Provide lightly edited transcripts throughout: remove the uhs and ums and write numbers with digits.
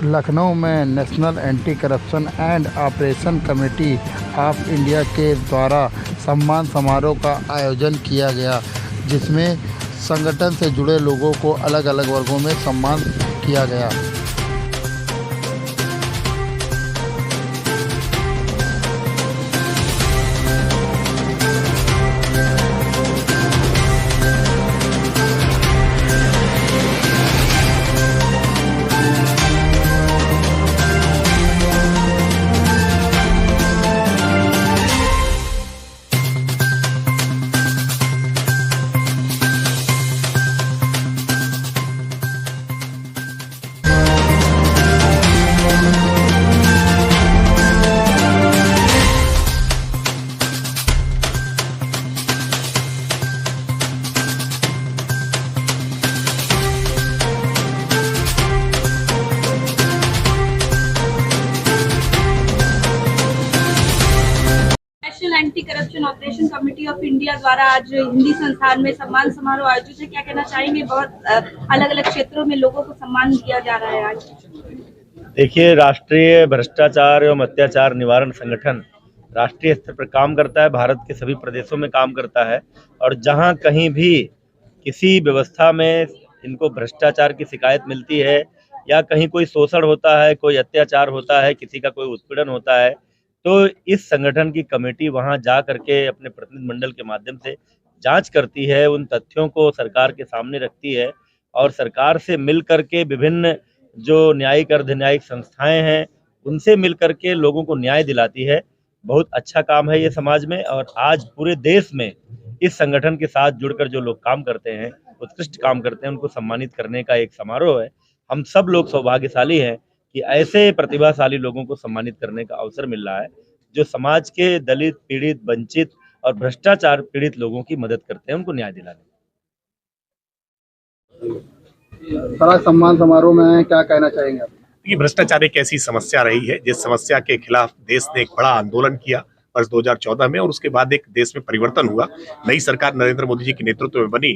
लखनऊ में national anti corruption and operation committee of India के द्वारा सम्मान समारोह का आयोजन किया गया, जिसमें संगठन से जुड़े लोगों को अलग अलग वर्गों में सम्मान किया गया। National anti corruption operation committee of India द्वारा आज हिंदी संस्थान में सम्मान समारोह आयोजित है। क्या कहना चाहेंगे? बहुत अलग अलग क्षेत्रों में लोगों को सम्मान दिया जा रहा है आज। देखिए, राष्ट्रीय भ्रष्टाचार एवं अत्याचार निवारण संगठन राष्ट्रीय स्तर पर काम करता है, भारत के सभी प्रदेशों में काम करता है, और जहां कहीं भी किसी व्यवस्था में इनको भ्रष्टाचार की शिकायत मिलती है या कहीं कोई शोषण होता है, कोई अत्याचार होता है, किसी का कोई उत्पीड़न होता है, तो इस संगठन की कमेटी वहां जा करके अपने प्रतिनिधिमंडल के माध्यम से जांच करती है, उन तथ्यों को सरकार के सामने रखती है और सरकार से मिल करके विभिन्न जो न्यायिक अर्धन्यायिक संस्थाएं हैं उनसे मिल करके लोगों को न्याय दिलाती है। बहुत अच्छा काम है ये समाज में, और आज पूरे देश में इस संगठन के साथ जुड़कर जो लोग काम करते हैं, उत्कृष्ट काम करते हैं, उनको सम्मानित करने का एक समारोह है। हम सब लोग सौभाग्यशाली हैं कि ऐसे प्रतिभाशाली लोगों को सम्मानित करने का अवसर मिल रहा है, जो समाज के दलित, पीड़ित, वंचित और भ्रष्टाचार पीड़ित लोगों की मदद करते हैं, उनको न्याय दिलाने। सारा सम्मान समारोह में क्या कहना चाहेंगे आप? ये भ्रष्टाचार एक ऐसी समस्या रही है जिस समस्या के खिलाफ देश ने एक बड़ा आंदोलन किया वर्ष 2014 में, और उसके बाद एक देश में परिवर्तन हुआ। नई सरकार नरेंद्र मोदी जी के नेतृत्व में बनी।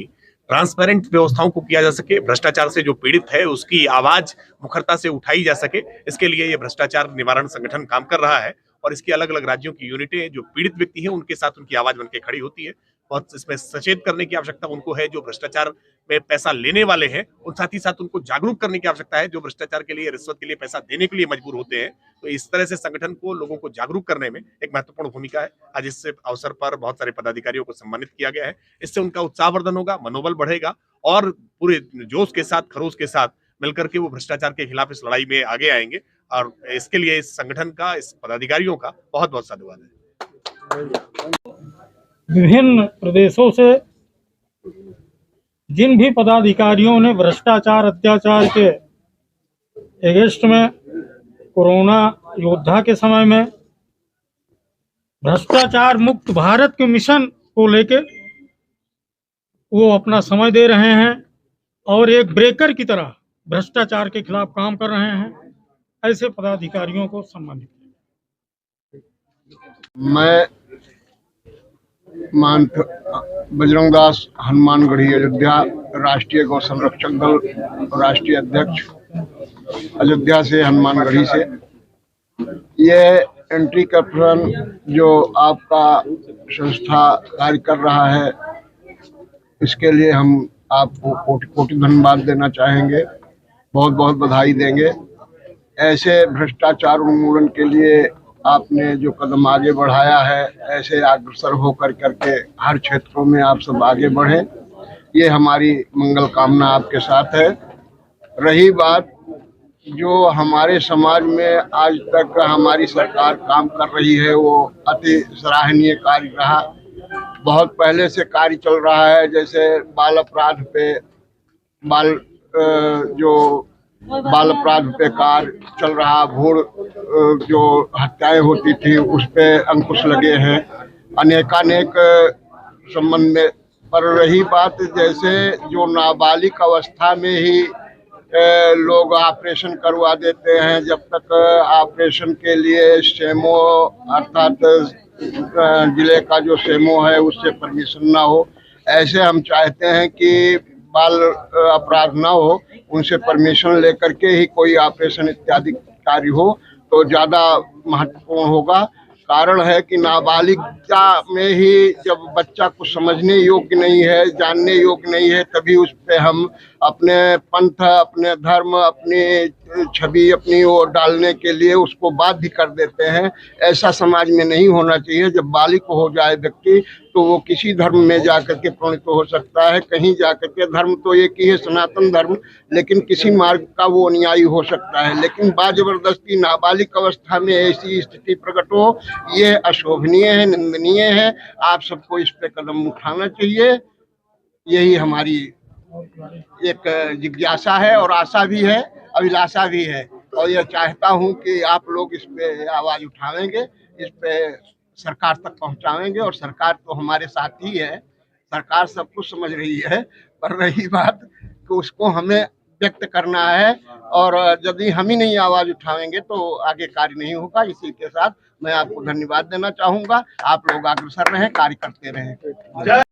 ट्रांसपेरेंट व्यवस्थाओं को किया जा सके, भ्रष्टाचार से जो पीड़ित है उसकी आवाज मुखरता से उठाई जा सके, इसके लिए ये भ्रष्टाचार निवारण संगठन काम कर रहा है। और इसकी अलग अलग राज्यों की यूनिटें जो पीड़ित व्यक्ति हैं उनके साथ उनकी आवाज बनकर खड़ी होती है। और इसमें सचेत करने की आवश्यकता उनको है जो भ्रष्टाचार में पैसा लेने वाले हैं, उन साथ ही साथ उनको जागरूक करने की आवश्यकता है जो भ्रष्टाचार के लिए, रिश्वत के लिए पैसा देने के लिए मजबूर होते हैं। तो इस तरह से संगठन को, लोगों को जागरूक करने में एक महत्वपूर्ण भूमिका है। आज इस अवसर पर बहुत सारे पदाधिकारियों को सम्मानित किया गया है। इससे उनका उत्साहवर्धन होगा, मनोबल बढ़ेगा और पूरे जोश के साथ, खरोश के साथ मिलकर के वो भ्रष्टाचार के खिलाफ इस लड़ाई में आगे आएंगे। और इसके लिए इस संगठन का, इस पदाधिकारियों का बहुत बहुत साधुवाद है। विभिन्न प्रदेशों से जिन भी पदाधिकारियों ने भ्रष्टाचार, अत्याचार के अगेंस्ट में, कोरोना योद्धा के समय में भ्रष्टाचार मुक्त भारत के मिशन को लेके वो अपना समय दे रहे हैं और एक ब्रेकर की तरह भ्रष्टाचार के खिलाफ काम कर रहे हैं, ऐसे पदाधिकारियों को सम्मानित किया। मैं बजरंग दास हनुमानगढ़ी अयोध्या राष्ट्रीय गौ संरक्षक दल राष्ट्रीय अध्यक्ष अयोध्या से, हनुमानगढ़ी से। ये एंटी करप्शन जो आपका संस्था कार्य कर रहा है, इसके लिए हम आपको कोटि कोटि धन्यवाद देना चाहेंगे, बहुत बहुत बधाई देंगे। ऐसे भ्रष्टाचार उन्मूलन के लिए आपने जो कदम आगे बढ़ाया है, ऐसे अग्रसर होकर करके हर क्षेत्रों में आप सब आगे बढ़ें, ये हमारी मंगल कामना आपके साथ है। रही बात जो हमारे समाज में आज तक हमारी सरकार काम कर रही है, वो अति सराहनीय कार्य रहा। बहुत पहले से कार्य चल रहा है, जैसे बाल अपराध पे बाल अपराध पे कार्य चल रहा, भूड़ जो हत्याएं होती थी उस पे अंकुश लगे हैं, अनेकानेक संबंध में। पर रही बात जैसे जो नाबालिग अवस्था में ही लोग ऑपरेशन करवा देते हैं, जब तक ऑपरेशन के लिए सेमो अर्थात जिले का जो सेमो है उससे परमिशन ना हो, ऐसे हम चाहते हैं कि बाल अपराध ना हो, उनसे परमिशन लेकर के ही कोई ऑपरेशन इत्यादि कार्य हो तो ज़्यादा महत्वपूर्ण होगा। कारण है कि नाबालिगता में ही जब बच्चा कुछ समझने योग्य नहीं है, जानने योग्य नहीं है, तभी उस पे हम अपने पंथ, अपने धर्म, अपनी छवि अपनी ओर डालने के लिए उसको बाध्य कर देते हैं। ऐसा समाज में नहीं होना चाहिए। जब बालिग हो जाए व्यक्ति तो वो किसी धर्म में जाकर के प्रणीत हो सकता है, कहीं जाकर के। धर्म तो एक ही है, सनातन धर्म, लेकिन किसी मार्ग का वो अनुयायी हो सकता है। लेकिन बाजबरदस्ती नाबालिग अवस्था में ऐसी स्थिति प्रकट हो, ये अशोभनीय है, निंदनीय है। आप सबको इस पे कदम उठाना चाहिए। यही हमारी एक जिज्ञासा है और आशा भी है, अभिलाषा भी है। और यह चाहता हूं कि आप लोग इस पे आवाज उठावेंगे, इस पे सरकार तक पहुंचाएंगे। और सरकार तो हमारे साथ ही है, सरकार सब कुछ समझ रही है, पर रही बात कि उसको हमें व्यक्त करना है। और यदि हम ही नहीं आवाज उठाएंगे तो आगे कार्य नहीं होगा। इसी के साथ मैं आपको धन्यवाद देना चाहूंगा। आप लोग अग्रसर रहें, कार्य करते रहें।